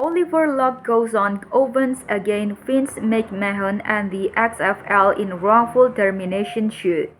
Oliver Luck goes on opens against Vince McMahon and the XFL in wrongful termination suit.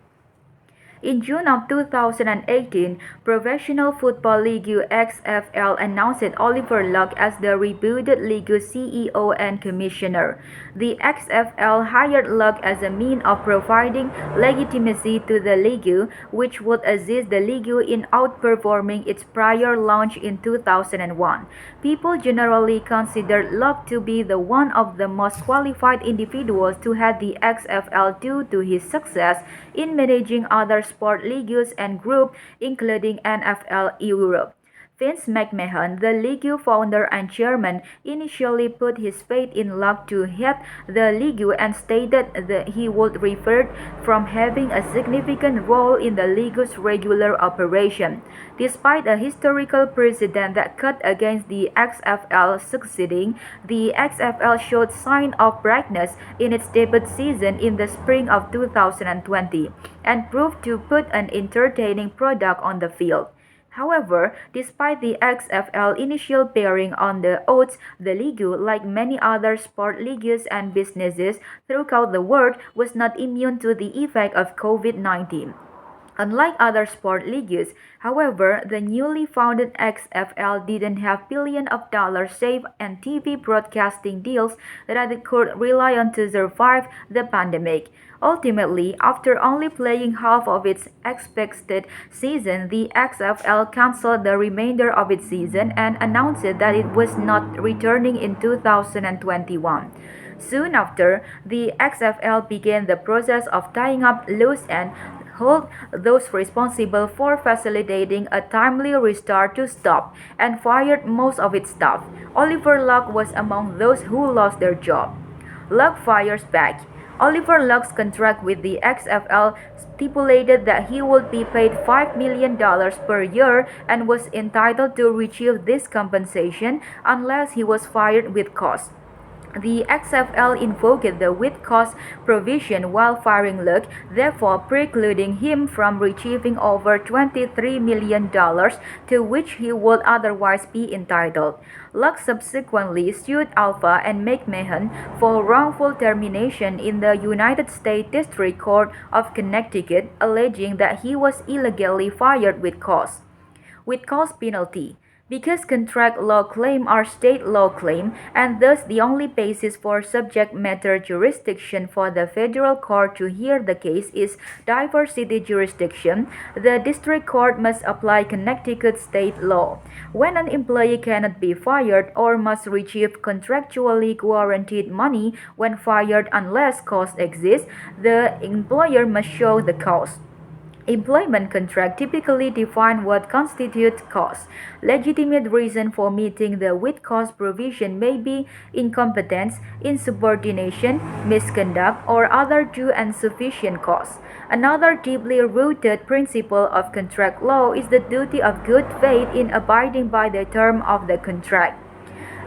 In June of 2018, Professional Football League XFL announced Oliver Luck as the rebooted league CEO and commissioner. The XFL hired Luck as a means of providing legitimacy to the league, which would assist the league in outperforming its prior launch in 2001. People generally considered Luck to be the one of the most qualified individuals to head the XFL due to his success in managing other sport leagues and groups, including NFL Europe. Vince McMahon, the league founder and chairman, initially put his faith in Luck to head the league and stated that he would refrain from having a significant role in the league's regular operation. Despite a historical precedent that cut against the XFL succeeding, the XFL showed signs of brightness in its debut season in the spring of 2020 and proved to put an entertaining product on the field. However, despite the XFL initial bearing on the odds, the league, like many other sport leagues and businesses throughout the world, was not immune to the effect of COVID-19. Unlike other sport leagues, however, the newly founded XFL didn't have billions of dollars saved and TV broadcasting deals that it could rely on to survive the pandemic. Ultimately, after only playing half of its expected season, the XFL canceled the remainder of its season and announced that it was not returning in 2021. Soon after, the XFL began the process of tying up loose ends, hold those responsible for facilitating a timely restart to stop, and fired most of its staff. Oliver Luck was among those who lost their job. Luck fires back. Oliver Luck's contract with the XFL stipulated that he would be paid $5 million per year and was entitled to receive this compensation unless he was fired with cause. The XFL invoked the with cause provision while firing Luck, therefore precluding him from receiving over $23 million to which he would otherwise be entitled. Luck subsequently sued Alpha and McMahon for wrongful termination in the United States District Court of Connecticut, alleging that he was illegally fired with cause. With cause penalty. Because contract law claims are state law claims, and thus the only basis for subject matter jurisdiction for the federal court to hear the case is diversity jurisdiction, the district court must apply Connecticut state law. When an employee cannot be fired or must receive contractually guaranteed money when fired unless cause exists, the employer must show the cause. Employment contract typically define what constitutes cause. Legitimate reason for meeting the with cause provision may be incompetence, insubordination, misconduct, or other due and sufficient cause. Another deeply rooted principle of contract law is the duty of good faith in abiding by the term of the contract.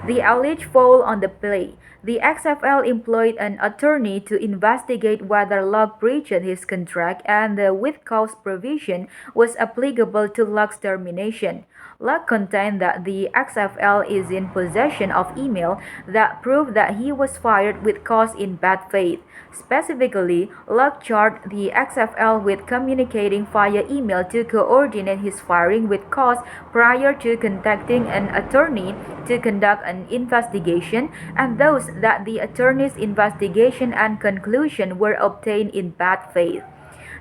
The alleged foul on the play. The XFL employed an attorney to investigate whether Luck breached his contract and the with cause provision was applicable to Luck's termination. Luck contended that the XFL is in possession of email that prove that he was fired with cause in bad faith. Specifically, Luck charged the XFL with communicating via email to coordinate his firing with cause prior to contacting an attorney to conduct an investigation, and those that the attorney's investigation and conclusion were obtained in bad faith.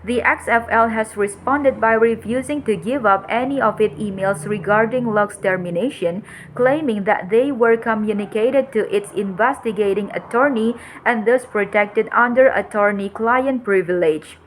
The XFL has responded by refusing to give up any of its emails regarding Luck's termination, claiming that they were communicated to its investigating attorney and thus protected under attorney-client privilege.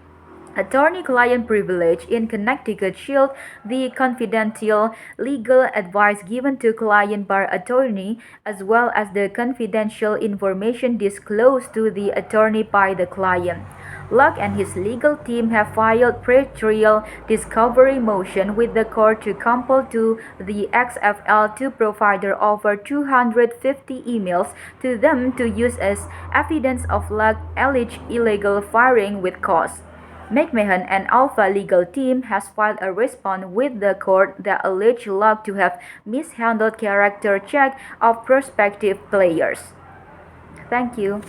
Attorney-client privilege in Connecticut shields the confidential legal advice given to client by attorney as well as the confidential information disclosed to the attorney by the client. Luck and his legal team have filed pre-trial discovery motion with the court to compel to the XFL to provide over 250 emails to them to use as evidence of Luck's alleged illegal firing with cause. McMahon and Alpha legal team has filed a response with the court that alleged Luck to have mishandled character check of prospective players. Thank you.